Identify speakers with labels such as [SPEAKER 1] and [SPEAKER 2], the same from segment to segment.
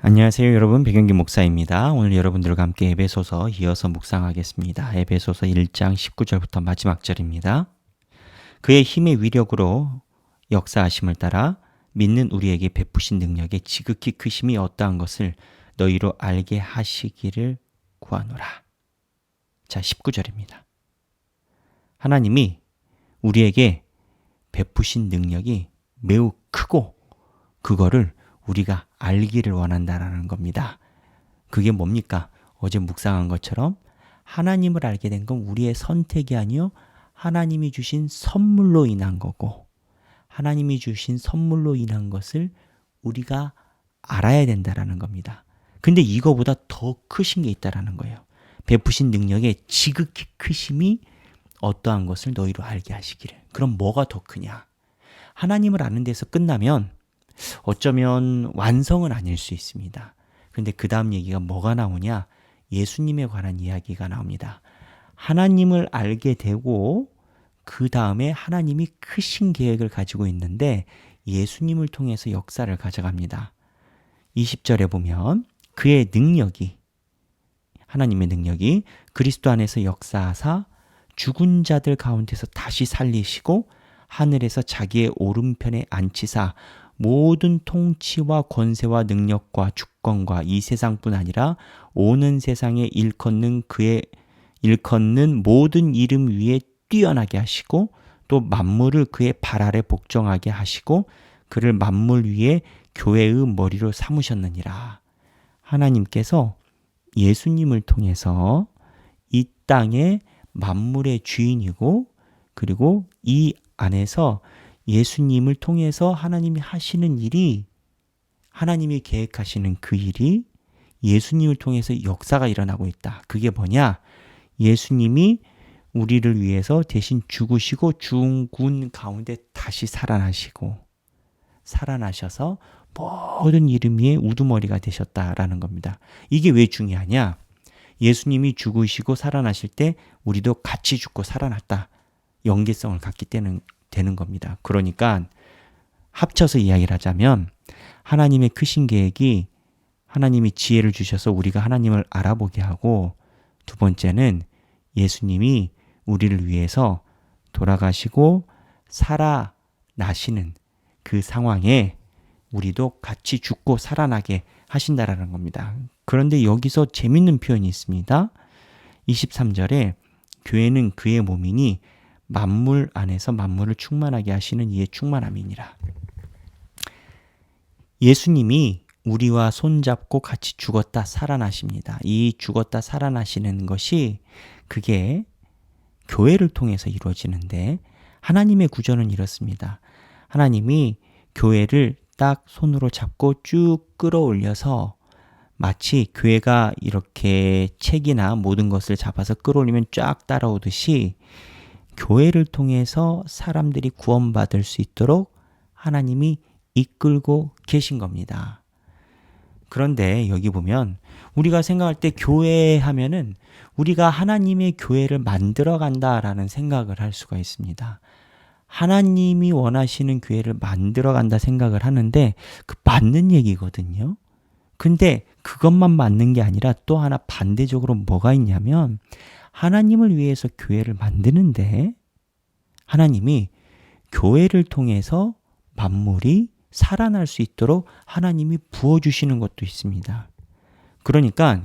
[SPEAKER 1] 안녕하세요 여러분, 백영기 목사입니다. 오늘 여러분들과 함께 에베소서 이어서 묵상하겠습니다. 에베소서 1장 19절부터 마지막 절입니다. 그의 힘의 위력으로 역사하심을 따라 믿는 우리에게 베푸신 능력의 지극히 크심이 어떠한 것을 너희로 알게 하시기를 구하노라. 자, 19절입니다. 하나님이 우리에게 베푸신 능력이 매우 크고 그거를 우리가 알기를 원한다라는 겁니다. 그게 뭡니까? 어제 묵상한 것처럼 하나님을 알게 된 건 우리의 선택이 아니요 하나님이 주신 선물로 인한 거고, 하나님이 주신 선물로 인한 것을 우리가 알아야 된다라는 겁니다. 근데 이거보다 더 크신 게 있다라는 거예요. 베푸신 능력의 지극히 크심이 어떠한 것을 너희로 알게 하시기를. 그럼 뭐가 더 크냐? 하나님을 아는 데서 끝나면 어쩌면 완성은 아닐 수 있습니다. 근데 그 다음 얘기가 뭐가 나오냐? 예수님에 관한 이야기가 나옵니다. 하나님을 알게 되고 그 다음에 하나님이 크신 계획을 가지고 있는데 예수님을 통해서 역사를 가져갑니다. 20절에 보면 그의 능력이, 하나님의 능력이 그리스도 안에서 역사하사 죽은 자들 가운데서 다시 살리시고 하늘에서 자기의 오른편에 앉히사 모든 통치와 권세와 능력과 주권과 이 세상뿐 아니라 오는 세상에 일컫는 모든 이름 위에 뛰어나게 하시고 또 만물을 그의 발 아래 복종하게 하시고 그를 만물 위에 교회의 머리로 삼으셨느니라. 하나님께서 예수님을 통해서 이 땅의 만물의 주인이고, 그리고 이 안에서 예수님을 통해서 하나님이 하시는 일이, 하나님이 계획하시는 그 일이 예수님을 통해서 역사가 일어나고 있다. 그게 뭐냐? 예수님이 우리를 위해서 대신 죽으시고 죽은 가운데 다시 살아나셔서 모든 이름 위에 우두머리가 되셨다라는 겁니다. 이게 왜 중요하냐? 예수님이 죽으시고 살아나실 때 우리도 같이 죽고 살아났다. 연계성을 갖기 때문에 되는 겁니다. 그러니까 합쳐서 이야기를 하자면 하나님의 크신 계획이 하나님이 지혜를 주셔서 우리가 하나님을 알아보게 하고, 두 번째는 예수님이 우리를 위해서 돌아가시고 살아나시는 그 상황에 우리도 같이 죽고 살아나게 하신다라는 겁니다. 그런데 여기서 재밌는 표현이 있습니다. 23절에 교회는 그의 몸이니 만물 안에서 만물을 충만하게 하시는 이의 충만함이니라. 예수님이 우리와 손잡고 같이 죽었다 살아나십니다. 이 죽었다 살아나시는 것이 그게 교회를 통해서 이루어지는데, 하나님의 구조는 이렇습니다. 하나님이 교회를 딱 손으로 잡고 쭉 끌어올려서 마치 교회가 이렇게 책이나 모든 것을 잡아서 끌어올리면 쫙 따라오듯이 교회를 통해서 사람들이 구원받을 수 있도록 하나님이 이끌고 계신 겁니다. 그런데 여기 보면 우리가 생각할 때 교회 하면은 우리가 하나님의 교회를 만들어 간다라는 생각을 할 수가 있습니다. 하나님이 원하시는 교회를 만들어 간다 생각을 하는데 그 맞는 얘기거든요. 근데 그것만 맞는 게 아니라 또 하나 반대적으로 뭐가 있냐면, 하나님을 위해서 교회를 만드는데 하나님이 교회를 통해서 만물이 살아날 수 있도록 하나님이 부어주시는 것도 있습니다. 그러니까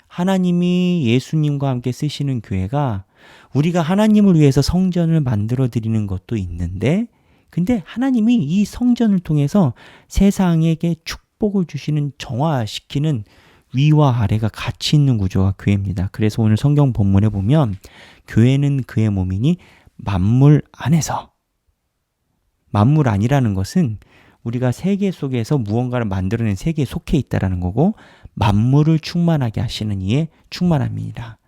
[SPEAKER 1] 하나님이 예수님과 함께 쓰시는 교회가 우리가 하나님을 위해서 성전을 만들어 드리는 것도 있는데, 근데 하나님이 이 성전을 통해서 세상에게 축복을 주시는, 정화시키는 위와 아래가 같이 있는 구조가 교회입니다. 그래서 오늘 성경 본문에 보면 교회는 그의 몸이니 만물 안에서, 만물 안이라는 것은 우리가 세계 속에서 무언가를 만들어낸 세계에 속해 있다라는 거고, 만물을 충만하게 하시는 이의 충만함이니라.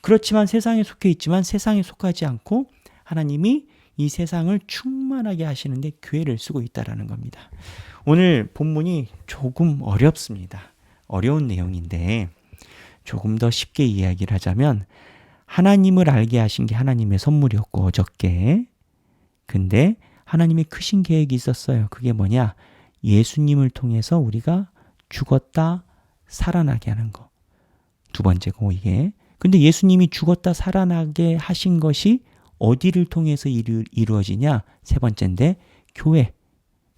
[SPEAKER 1] 그렇지만 세상에 속해 있지만 세상에 속하지 않고 하나님이 이 세상을 충만하게 하시는데 교회를 쓰고 있다라는 겁니다. 오늘 본문이 조금 어렵습니다. 어려운 내용인데 조금 더 쉽게 이야기를 하자면, 하나님을 알게 하신 게 하나님의 선물이었고 어저께, 근데 하나님의 크신 계획이 있었어요. 그게 뭐냐? 예수님을 통해서 우리가 죽었다 살아나게 하는 거. 두 번째고 이게. 근데 예수님이 죽었다 살아나게 하신 것이 어디를 통해서 이루어지냐? 세 번째인데 교회.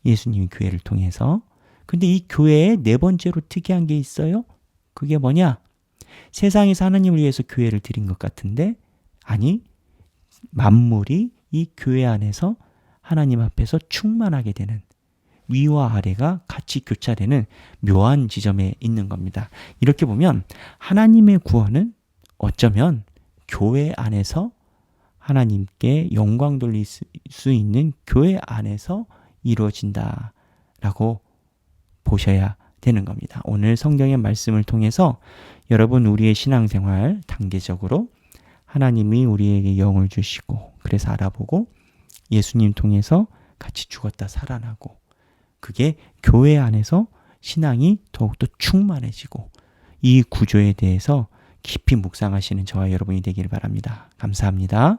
[SPEAKER 1] 예수님이 교회를 통해서. 근데 이 교회에 네 번째로 특이한 게 있어요. 그게 뭐냐? 세상에서 하나님을 위해서 교회를 드린 것 같은데 아니, 만물이 이 교회 안에서 하나님 앞에서 충만하게 되는, 위와 아래가 같이 교차되는 묘한 지점에 있는 겁니다. 이렇게 보면 하나님의 구원은 어쩌면 교회 안에서 하나님께 영광 돌릴 수 있는 교회 안에서 이루어진다라고 보셔야 되는 겁니다. 오늘 성경의 말씀을 통해서 여러분 우리의 신앙생활 단계적으로 하나님이 우리에게 영을 주시고 그래서 알아보고 예수님 통해서 같이 죽었다 살아나고 그게 교회 안에서 신앙이 더욱더 충만해지고 이 구조에 대해서 깊이 묵상하시는 저와 여러분이 되기를 바랍니다. 감사합니다.